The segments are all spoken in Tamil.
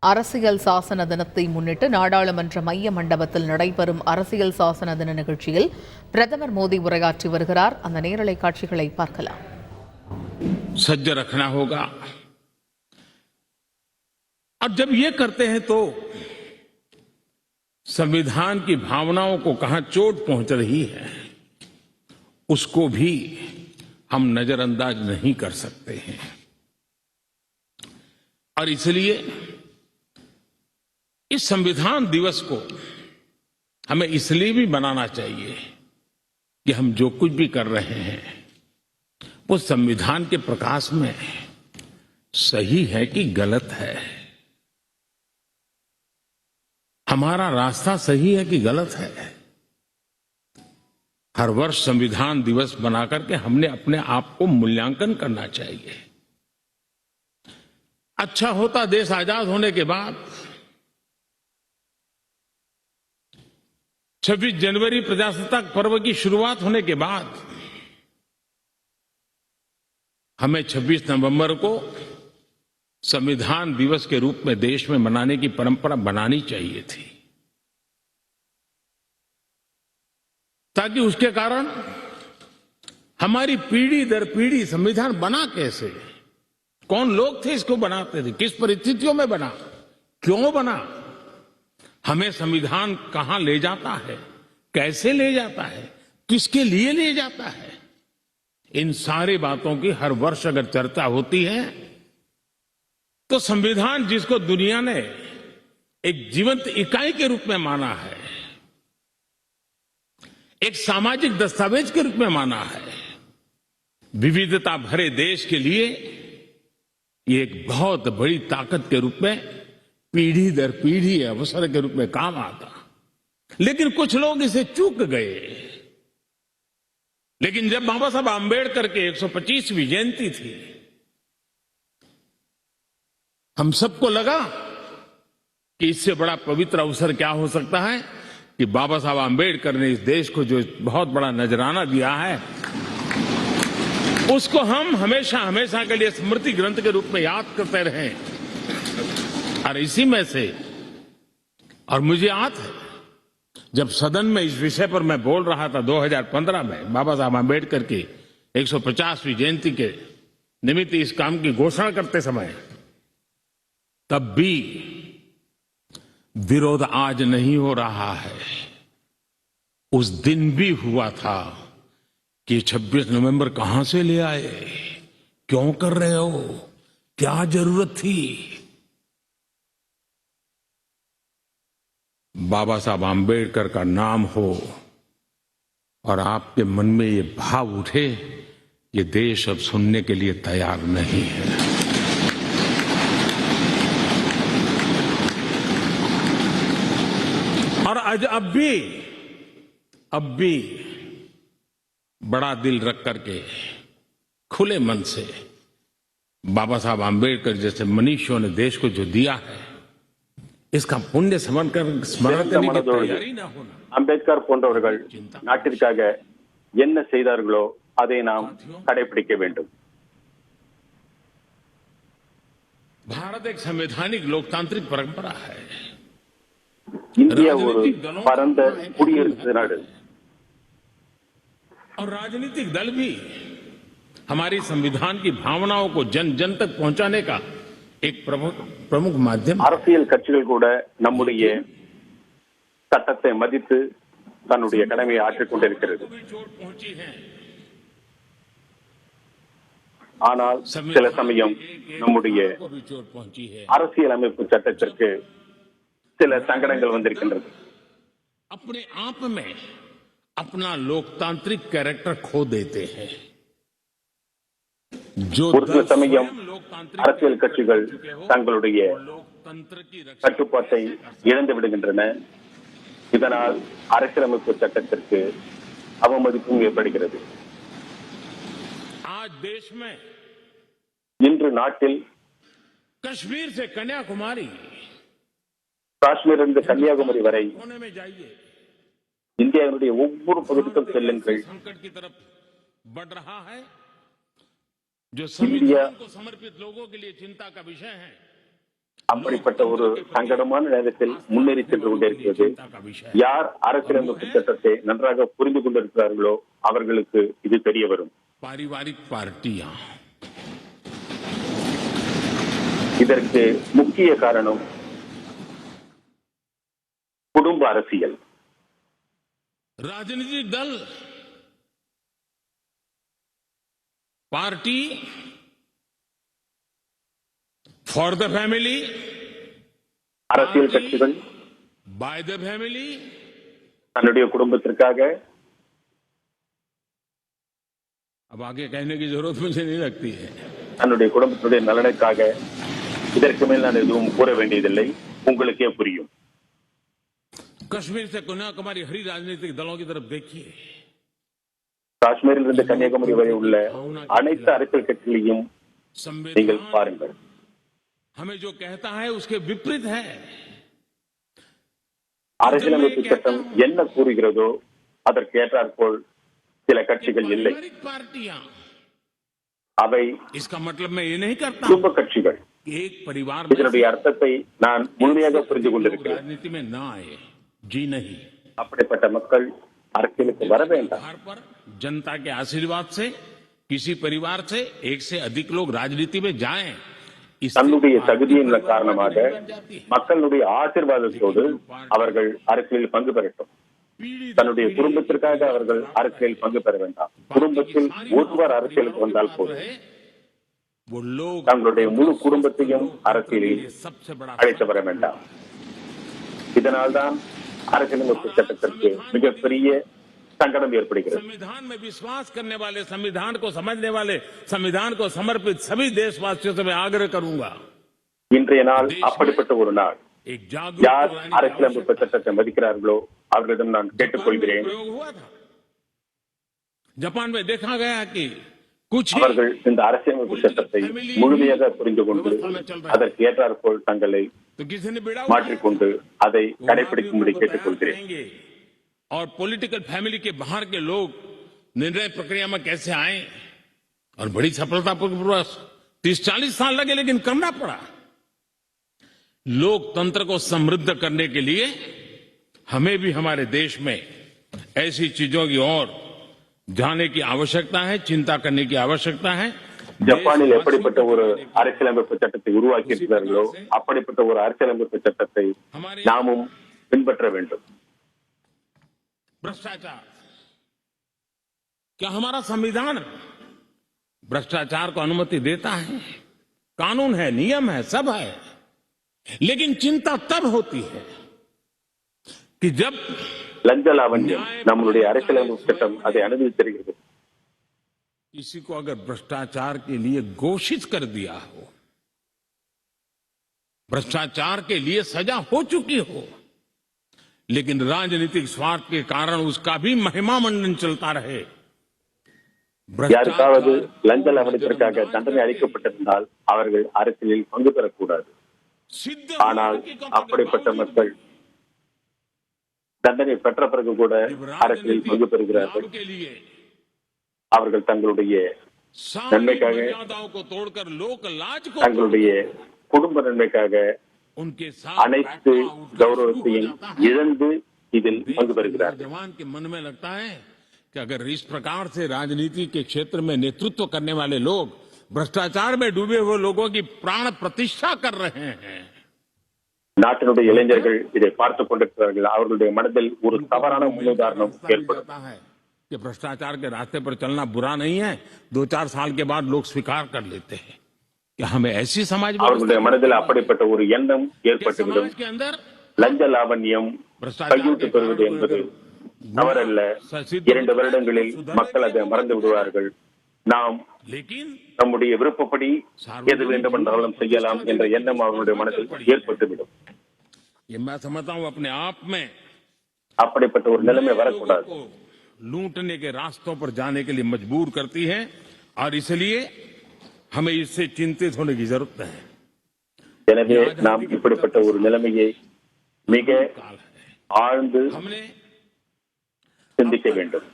அரசியல் சாசன தினத்தை முன்னிட்டு நாடாளுமன்ற மைய மண்டபத்தில் நடைபெறும் அரசியல் சாசன தின நிகழ்ச்சியில் பிரதமர் மோடி உரையாற்றி வருகிறார். அந்த நேரலை காட்சிகளை பார்க்கலாம். सज्ज रखना होगा और जब ये करते हैं तो संविधान की भावनाओं को कहां चोट पहुंच रही है उसको भी हम नजरअंदाज नहीं कर सकते हैं। और इसलिए इस संविधान दिवस को हमें इसलिए भी मनाना चाहिए कि हम जो कुछ भी कर रहे हैं वो संविधान के प्रकाश में सही है कि गलत है, हमारा रास्ता सही है कि गलत है। हर वर्ष संविधान दिवस बना करके हमने अपने आप को मूल्यांकन करना चाहिए। अच्छा होता देश आजाद होने के बाद 26 जनवरी प्रजासत्ताक पर्व की शुरुआत होने के बाद हमें 26 नवंबर को संविधान दिवस के रूप में देश में मनाने की परंपरा बनानी चाहिए थी, ताकि उसके कारण हमारी पीढ़ी दर पीढ़ी संविधान बना कैसे, कौन लोग थे इसको बनाते थे, किस परिस्थितियों में बना, क्यों बना, हमें संविधान कहां ले जाता है, कैसे ले जाता है, किसके लिए ले जाता है, इन सारी बातों की हर वर्ष अगर चर्चा होती है तो संविधान जिसको दुनिया ने एक जीवंत इकाई के रूप में माना है, एक सामाजिक दस्तावेज के रूप में माना है, विविधता भरे देश के लिए ये एक बहुत बड़ी ताकत के रूप में पीढ़ी दर पीढ़ी अवसर के रूप में काम आता। लेकिन कुछ लोग इसे चूक गए। लेकिन जब बाबा साहब आंबेडकर के 125वीं जयंती थी, हम सबको लगा कि इससे बड़ा पवित्र अवसर क्या हो सकता है कि बाबा साहब आंबेडकर ने इस देश को जो बहुत बड़ा नजराना दिया है उसको हम हमेशा हमेशा के लिए स्मृति ग्रंथ के रूप में याद करते रहें। और इसी में से, और मुझे याद है जब सदन में इस विषय पर मैं बोल रहा था 2015 में बाबा साहब आंबेडकर की 150वीं जयंती के निमित्त इस काम की घोषणा करते समय, तब भी विरोध आज नहीं हो रहा है, उस दिन भी हुआ था कि 26 नवंबर कहां से ले आए, क्यों कर रहे हो, क्या जरूरत थी। बाबा साहब आंबेडकर का नाम हो और आपके मन में ये भाव उठे, ये देश अब सुनने के लिए तैयार नहीं है। और आज अब भी बड़ा दिल रख करके खुले मन से बाबा साहब आंबेडकर जैसे मनीषियों ने देश को जो दिया है इसका पुण्य स्मरण करने की तैयारी ना होना। அம்பேத்கர் போன்றவர்கள் நாட்டிற்காக என்ன செய்தார்களோ அதை நாம் கடைபிடிக்க வேண்டும்। भारत एक संवैधानिक लोकतांत्रिक परंपरा है। இந்தியா ஒரு பரந்த குடியரசு நாடு और राजनीतिक दल भी हमारी संविधान की भावनाओं को जन जन तक पहुंचाने का एक प्रमुख माध्यम। அரசியல் கட்சிகள் கூட நம்முடைய சட்டத்தை மதித்து தன்னுடைய கடமையை ஆற்றிக் கொண்டிருக்கிறது। ஆனால் சில சமயம் நம்முடைய அரசியல் அமைப்பு சட்டத்திற்கு சில சங்கடங்கள் வந்திருக்கின்றது। अपने आप में अपना लोकतांत्रिक कैरेक्टर खो देते हैं। ஒரு சில சமயம் அரசியல் கட்சிகள் தங்களுடைய கட்டுப்பாட்டை இழந்து விடுகின்றன। இதனால் அரசியலமைப்பு சட்டத்திற்கு அவமதிப்பும் ஏற்படுகிறது। आज देश में இன்று நாட்டில் कश्मीर से कन्याकुमारी, காஷ்மீரிலிருந்து கன்னியாகுமரி வரை இந்தியாவினுடைய ஒவ்வொரு பகுதிக்கும் செல்லுங்கள்। संकट की तरफ बढ़ रहा है जो संविधान को समर्पित लोगों के लिए चिंता का विषय है। அப்படிப்பட்ட ஒரு சங்கடமான நேரத்தில் முன்னேறி சென்று கொண்டிருக்கிறது. யார் அரசியலமைப்பு சட்டத்தை நன்றாக புரிந்து கொண்டிருக்கிறார்களோ அவர்களுக்கு இது தெரிய வரும். पारिवारिक पार्टियां இதற்கு முக்கிய காரணம் குடும்ப அரசியல். राजनीतिक दल पार्टी फॉर द फैमिली, அரசியல் கட்சிகள் बाय द फैमिली, தன்னுடைய குடும்பத்திற்காக, अब आगे कहने की जरूरत मुझे नहीं लगती है. தன்னுடைய குடும்பத்தினுடைய நலனுக்காக. இதற்கு மேல் நான் எதுவும் கூற வேண்டியதில்லை, உங்களுக்கே புரியும். कश्मीर से कन्याकुमारी हरी राजनीतिक दलों की तरफ देखिए. காஷ்மீரில் இருந்து கன்னியாகுமரி வரை உள்ள அனைத்து அரசியல் கட்சிகளையும் நீங்கள் संविधान பாருங்கள். हमें जो कहता है उसके विपरीत है. அரசியலமைப்பு சட்டம் என்ன கூறுகிறதோ அதற்கு ஏற்றாற்போல் சில கட்சிகள் இல்லை. पारिवारिक पार्टियां, அவை इसका मतलब मैं ये नहीं करता குடும்ப கட்சிகள். एक परिवार में இதனுடைய अर्थத்தை நான் முழுமையாக புரிந்து கொண்டிருக்கிறேன். राजनीति में ना आए, जी नहीं. அப்படிப்பட்ட மக்கள் அரசியலுக்கு வர வேண்டாம். घर पर जनता के आशीर्वाद से किसी परिवार से एक से अधिक लोग राजनीति में जाएं, इससे தன்னுடைய தகுதியின் காரணமாக மக்களுடைய ஆசீர்வாதத்தோடு அவர்கள் அரசியலில் பங்கு பெறட்டும். தன்னுடைய குடும்பத்திற்காக அவர்கள் அரசியலில் பங்கு பெற வேண்டாம். குடும்பத்தில் ஒருவர் அரசியலுக்கு வந்தால் போதும், वो लोग தங்களுடைய முழு குடும்பத்தையும் அரசியலில் सबसे बड़ा அழைத்து வர வேண்டாம். இதனால்தான் அரசியலமைப்பு சட்டத்திற்கு மிகப்பெரிய சங்கடம் ஏற்படுகிறது. संविधान में विश्वास करने वाले, संविधान को समझने वाले, संविधान को समर्पित सभी देशवासियों से मैं आग्रह करूंगा, இன்றைய நாள் அப்படிப்பட்ட ஒரு நாள். एक யார் जागरूक அரசியலமைப்பு சட்டத்தை மதிக்கிறார்களோ அவர்களிடம் நான் கேட்டுக்கொள்கிறேன். प्रयोग हुआ था. जापान में देखा गया कि कुछ ही அவர்கள் இந்த அரசியலமைப்பு சட்டத்தை முழுமையாக புரிந்து கொண்டு அதற்கு ஏற்றாற்போல் தங்களை तो किसी ने बिड़ा மாற்றிக்கொண்டு அதை கடைபிடிக்கும்படி கேட்டுக்கொள்கிறேன். और पॉलिटिकल फैमिली के बाहर के लोग निर्णय प्रक्रिया में कैसे आए और बड़ी सफलतापूर्वक 30-40 साल लगे, लेकिन करना पड़ा. लोकतंत्र को समृद्ध करने के लिए हमें भी हमारे देश में ऐसी चीजों की ओर जाने की आवश्यकता है, चिंता करने की आवश्यकता है. ஜப்பானில் எப்படிப்பட்ட ஒரு அரசியலமைப்பு சட்டத்தை உருவாக்கி இருக்கிறார்களோ அப்படிப்பட்ட ஒரு அரசியலமைப்பு சட்டத்தை நாமும் பின்பற்ற வேண்டும். भ्रष्टाचार, क्या हमारा संविधान भ्रष्टाचार को अनुमति देता है? कानून है, नियम है, सब है, लेकिन चिंता तब होती है कि जब லஞ்ச லாவண்யம் நம்மளுடைய அரசியலமைப்பு சட்டம் அதை அனுமதித்திருக்கிறது. किसी को अगर भ्रष्टाचार के लिए घोषित कर दिया हो, भ्रष्टाचार के लिए सजा हो चुकी हो, लेकिन राजनीतिक स्वार्थ के कारण उसका भी महिमा मंडन चलता रहे. யாருக்காவது லஞ்ச லாவண்யத்திற்காக தண்டனை அளிக்கப்பட்டிருந்தால் அவர்கள் அரசியலில் பங்கு பெறக்கூடாது. सिद्ध ஆனால் அப்படிப்பட்ட மக்கள் தண்டனை பெற்ற பிறகு கூட அரசியலில் பங்கு பெறுகிறார்கள். के लिए அவர்கள் தங்களுடைய सारी நன்மைக்காக, मर्यादाओं को तोड़कर लोक लाज को தங்களுடைய குடும்ப நன்மைக்காக उनके साथ அனைத்து बैठना, उठना கௌரவத்தையும் शुरू हो जाता है. இழந்து இதில் பங்கு பெறுகிறார்கள். जवान के मन में लगता है कि अगर इस प्रकार से राजनीति के क्षेत्र में नेतृत्व करने वाले लोग भ्रष्टाचार में डूबे हुए लोगों की प्राण प्रतिष्ठा कर रहे हैं, நாட்டினுடைய இளைஞர்கள் இதை பார்த்துக் கொண்டிருக்கிறார்கள். அவர்களுடைய மனதில் ஒரு தவறான முன்னுதாரணம் ஏற்படும். लगता है कि भ्रष्टाचार के रास्ते पर चलना बुरा नहीं है. 2-4 साल के बाद लोग स्वीकार कर लेते हैं कि हमें ऐसी समाज அவர்களுடைய மனதில் அப்படிப்பட்ட ஒரு எண்ணம் ஏற்பட்டுவிடும். समाज के अंदर லஞ்ச லாவண்யம் கையூட்டு பெறுவது என்பது தவறல்ல. 2 வருடங்களில் மக்கள் அதை மறந்து விடுவார்கள். நாம் लेकिन நம்முடைய விருப்பப்படி எது வேண்டுமென்றாலும் செய்யலாம் என்ற எண்ணம் அவர்களுடைய மனதில் ஏற்பட்டுவிடும். ये मैं समझता हूं अपने आप में அப்படிப்பட்ட ஒரு நிலைமை வரக்கூடாது. लोगों को लूटने के रास्तों पर जाने के लिए मजबूर करती है और इसलिए हमें इससे चिंतित होने की जरूरत है. எனவே நாம் இப்படிப்பட்ட ஒரு நிலைமையை மிக ஆழ்ந்து हमने சிந்திக்க வேண்டும்.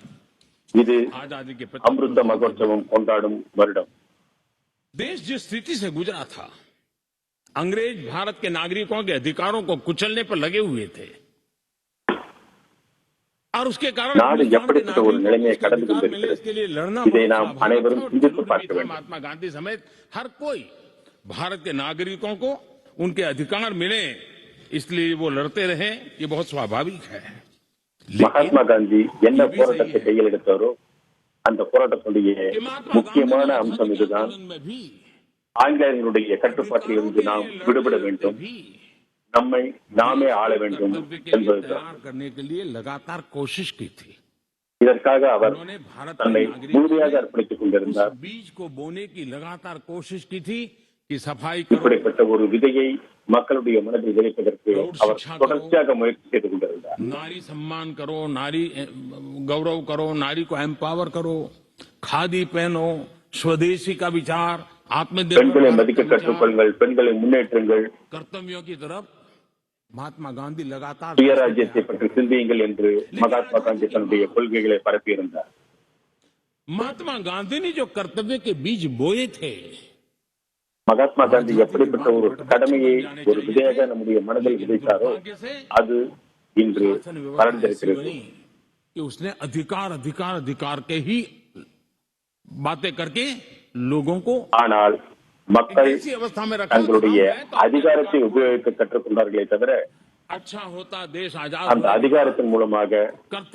இது आजादी के அமிர்த மகோத்சவம் கொண்டாடும் வருடம். देश जिस स्थिति से गुजरा था अंग्रेज भारत के नागरिकों के अधिकारों को कुचलने पर लगे हुए थे और उसके कारण நாடு எப்படிப்பட்ட ஒரு நிலைமையை கடந்து கொண்டிருக்கிறது. இதை நாம் அனைவரும் சிந்தித்து பார்க்க வேண்டும். महात्मा गांधी समेत हर कोई भारत के नागरिकों को उनके अधिकार मिले इसलिए वो लड़ते रहे, ये बहुत स्वाभाविक है. மகாத்மா காந்தி என்ன போராட்டத்தை கையில் எடுத்தாரோ அந்த போராட்டத்துடைய முக்கியமான அம்சம் இதுதான். ஆங்கிலேயர்களுடைய கட்டுப்பாட்டில் இருந்து நாம் விடுபட வேண்டும், நம்மை நாமே ஆள வேண்டும் என்பதுதான். இதற்காக அவர் தன்னை முழுமையாக அர்ப்பணித்துக் கொண்டிருந்தார். இப்படிப்பட்ட ஒரு விதையை மக்களுடைய மனதில் விதைப்பதற்கு அவர் தொடர்ச்சியாக முயற்சி செய்து கொண்டிருந்தார். नारी सम्मान करो, नारी गौरव करो, नारी को एम्पावर करो, खादी पहनो, स्वदेशी का विचार, பெண்களை மதிக்க கற்றுக்கொள்ளுங்கள், பெண்களை முன்னேற்றுங்கள், कर्तव्यों की तरफ महात्मा गांधी लगातार சுயராஜ்யத்தை பற்றி சிந்தியுங்கள் என்று மகாத்மா காந்தி தன்னுடைய கொள்கைகளை பரப்பியிருந்தார். महात्मा गांधी ने जो कर्तव्य के बीज बोए थे, மகாத்மா காந்தி எப்படிப்பட்ட ஒரு கடமையை ஒரு விதையாக நம்முடைய மனதில் விதைத்தாரோ அது இன்று வளர்ந்திருக்கிறது. उसने अधिकार अधिकार अधिकार के ही बातें करके लोगों को ஆனால் மக்கள் தங்களுடைய அதிகாரத்தை உபயோகிக்க கற்றுக்கொண்டார்களே தவிர அந்த அதிகாரத்தின் மூலமாக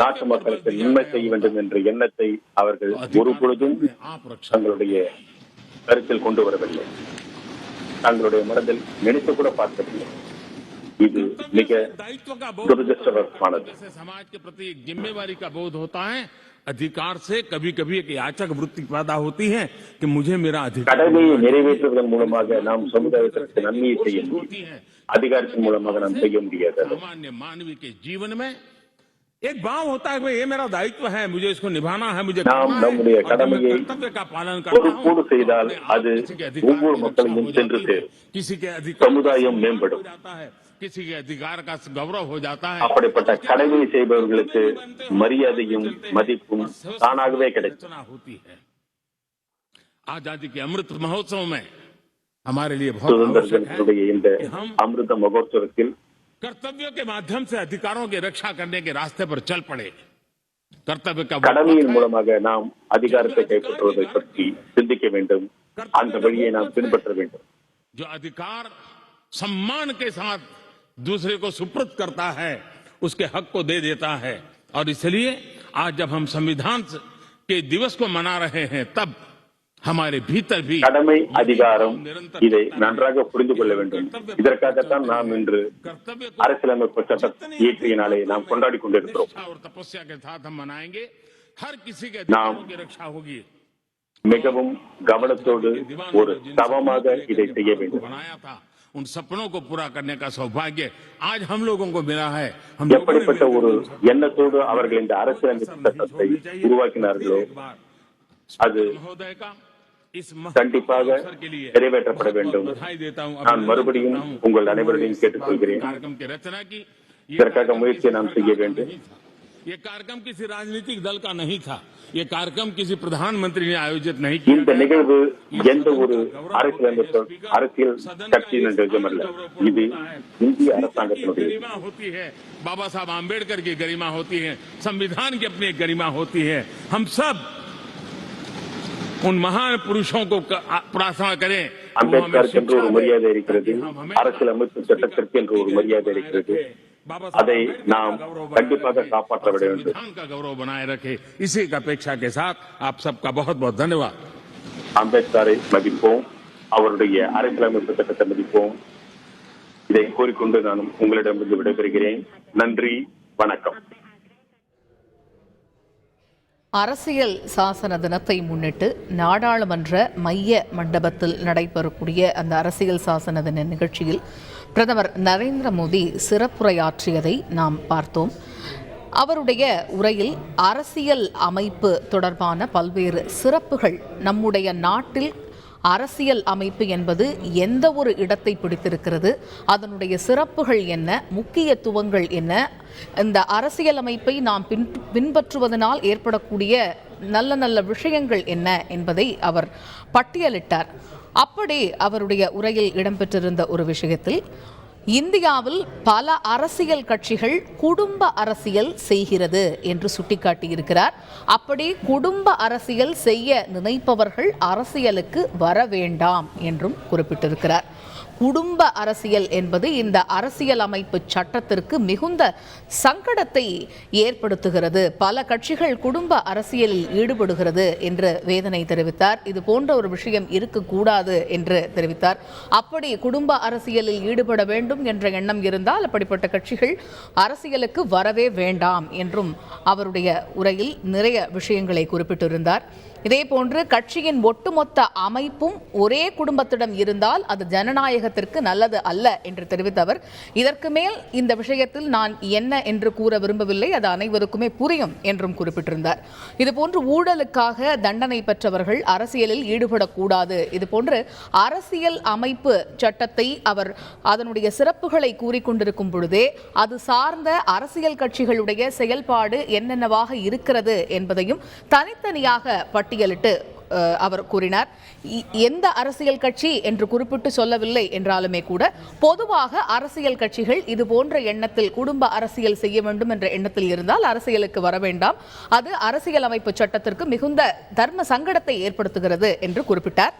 நாட்டு மக்களுக்கு நன்மை செய்ய வேண்டும் என்ற எண்ணத்தை அவர்கள் ஒரு பொழுதும் தங்களுடைய கருத்தில் கொண்டு வரவில்லை, தங்களுடைய மனதில் நினைத்து கூட பார்க்கவில்லை. இது மிக துரதிருஷ்டவசமானது. समाज के प्रति एक जिम्मेवारी का बोध होता है. अधिकार से कभी कभी एक याचक वृत्ति पैदा होती है कि मुझे मेरा अधिकार. கடமையை நிறைவேற்றுவதன் மூலமாக நாம் சமுதாயத்திற்கு நன்மையை செய்ய முடியும், அதிகாரத்தின் மூலமாக நாம் செய்ய முடியாது. सामान्य मानवी के जीवन में एक भाव होता है कि ये मेरा दायित्व है, मुझे इसको निभाना है, मुझे நாம் நம்முடைய கடமையை कर्तव्य का पालन करना பொறுப்போடு செய்தால் அது ஒவ்வொரு மக்களையும் சென்று சேரும், किसी के अधिकार சமுதாயம் மேம்படும். जाता है, किसी के अधिकार का गौरव हो जाता है. அப்படிப்பட்ட கடமையை செய்பவர்களுக்கு மரியாதையும் மதிப்பும் தானாகவே கிடைக்கும். होती है. आजादी के अमृत महोत्सव में हमारे लिए बहुत சுதந்திர आवश्यक है தினத்தினுடைய இந்த அமிர்த மகோத்சவத்தில் कर्तव्यों के माध्यम से अधिकारों की रक्षा करने के रास्ते पर चल पड़े. कर्तव्य का கடமையின் மூலமாக நாம் அதிகாரத்தை கைப்பற்றுவதை பற்றி சிந்திக்க வேண்டும், அந்த வழியை நாம் பின்பற்ற வேண்டும். जो अधिकार सम्मान के साथ दूसरे को सुपुर्द करता है उसके हक को दे देता है. और इसलिए आज जब हम संविधान के दिवस को मना रहे हैं तब हमारे भीतर भी கடமை அதிகாரம் இதை நன்றாக புரிந்து கொள்ள வேண்டும். இதற்காகத்தான் நாம் இன்று அரசியலமைப்பு சட்டம் இயற்றிய நாளை நாம் கொண்டாடி கொண்டிருக்கிறோம். और तपस्या के साथ हम मनाएंगे. हर किसी के நாம் अधिकारों की रक्षा होगी. மிகவும் கவனத்தோடு ஒரு தவமாக இதை செய்ய வேண்டும். बनाया था उन सपनों को पूरा करने का सौभाग्य आज हम लोगों को मिला है. हम எப்படிப்பட்ட ஒரு எண்ணத்தோடு அவர்கள் இந்த அரசியலமைப்பு சட்டத்தை உருவாக்கினார்களோ அது महोदय का इस கண்டிப்பாக நிறைவேற்றப்பட வேண்டும். நான் மறுபடியும் உங்கள் அனைவரையும் கேட்டுக்கொள்கிறேன், कार्यक्रम की रचना की. இதற்காக முயற்சியை நாம் செய்ய வேண்டும். ये कार्यक्रम किसी राजनीतिक दल का नहीं था, ये कार्यक्रम किसी प्रधानमंत्री ने आयोजित नहीं किया. இந்த நிகழ்வு எந்த ஒரு அரசியல் கட்சியின் நிகழ்ச்சியல்ல, இது இந்திய அரசாங்கத்தினுடைய. गरिमा होती है, बाबा साहब आम्बेडकर की गरिमा होती है, संविधान की अपनी गरिमा होती है. हम सब उन महान पुरुषों को प्रार्थना करें. அம்பேத்கருக்கு என்று ஒரு மரியாதை இருக்கிறது, அரசியலமைப்பு சட்டத்திற்கு என்று ஒரு மரியாதை இருக்கிறது, அதை நாம் கண்டிப்பாக காப்பாற்ற வேண்டும். का गौरव बनाए रखे, इसी की अपेक्षा के साथ आप सबका बहुत बहुत धन्यवाद. அம்பேத்கரை மதிப்போம், அவருடைய அரசியலமைப்பு சட்டத்தை மதிப்போம். இதை கூறிக்கொண்டு நான் உங்களிடமிருந்து விடைபெறுகிறேன். நன்றி, வணக்கம். அரசியல் சாசன தினத்தை முன்னிட்டு நாடாளுமன்ற மைய மண்டபத்தில் நடைபெறக்கூடிய அந்த அரசியல் சாசன தின நிகழ்ச்சியில் பிரதமர் நரேந்திர மோடி சிறப்புரையாற்றியதை நாம் பார்த்தோம். அவருடைய உரையில் அரசியல் அமைப்பு தொடர்பான பல்வேறு சிறப்புகள், நம்முடைய நாட்டில் அரசியல் அமைப்பு என்பது எந்த ஒரு இடத்தை பிடித்திருக்கிறது, அதனுடைய சிறப்புகள் என்ன, முக்கியத்துவங்கள் என்ன, இந்த அரசியல் அமைப்பை நாம் பின்பற்றுவதனால் ஏற்படக்கூடிய நல்ல நல்ல விஷயங்கள் என்ன என்பதை அவர் பட்டியலிட்டார். அப்படி அவருடைய உரையில் இடம்பெற்றிருந்த ஒரு விஷயத்தில், இந்தியாவில் பல அரசியல் கட்சிகள் குடும்ப அரசியல் செய்கிறது என்று சுட்டிக்காட்டியிருக்கிறார். அப்படி குடும்ப அரசியல் செய்ய நினைப்பவர்கள் அரசியலுக்கு வர வேண்டாம் என்றும் குறிப்பிட்டிருக்கிறார். குடும்ப அரசியல் என்பது இந்த அரசியல் அமைப்பு சட்டத்திற்கு மிகுந்த சங்கடத்தை ஏற்படுத்துகிறது. பல கட்சிகள் குடும்ப அரசியலில் ஈடுபடுகிறது என்று வேதனை தெரிவித்தார். இது போன்ற ஒரு விஷயம் இருக்கக்கூடாது என்று தெரிவித்தார். அப்படி குடும்ப அரசியலில் ஈடுபட வேண்டும் என்ற எண்ணம் இருந்தால் அப்படிப்பட்ட கட்சிகள் அரசியலுக்கு வரவே வேண்டாம் என்றும் அவருடைய உரையில் நிறைய விஷயங்களை குறிப்பிட்டிருந்தார். இதேபோன்று கட்சியின் ஒட்டுமொத்த அமைப்பும் ஒரே குடும்பத்திடம் இருந்தால் அது ஜனநாயகத்திற்கு நல்லது அல்ல என்று தெரிவித்த அவர், இதற்கு மேல் இந்த விஷயத்தில் நான் என்ன என்று கூற விரும்பவில்லை, அது அனைவருக்குமே புரியும் என்றும் குறிப்பிட்டிருந்தார். இதுபோன்று ஊழலுக்காக தண்டனை பெற்றவர்கள் அரசியலில் ஈடுபடக்கூடாது. இதுபோன்று அரசியல் அமைப்பு சட்டத்தை அவர் அதனுடைய சிறப்புகளை கூறிக்கொண்டிருக்கும் பொழுதே அது சார்ந்த அரசியல் கட்சிகளுடைய செயல்பாடு என்னென்னவாக இருக்கிறது என்பதையும் தனித்தனியாக பட்டியலிட்டு அவர் கூறினார். எந்த அரசியல் கட்சி என்று குறிப்பிட்டு சொல்லவில்லை என்றாலுமே கூட பொதுவாக அரசியல் கட்சிகள் இது போன்ற எண்ணத்தில் குடும்ப அரசியல் செய்ய வேண்டும் என்ற எண்ணத்தில் இருந்தால் அரசியலுக்கு வர வேண்டாம், அது அரசியல் அமைப்பு சட்டத்திற்கு மிகுந்த தர்ம சங்கடத்தை ஏற்படுத்துகிறது என்று குறிப்பிட்டார்.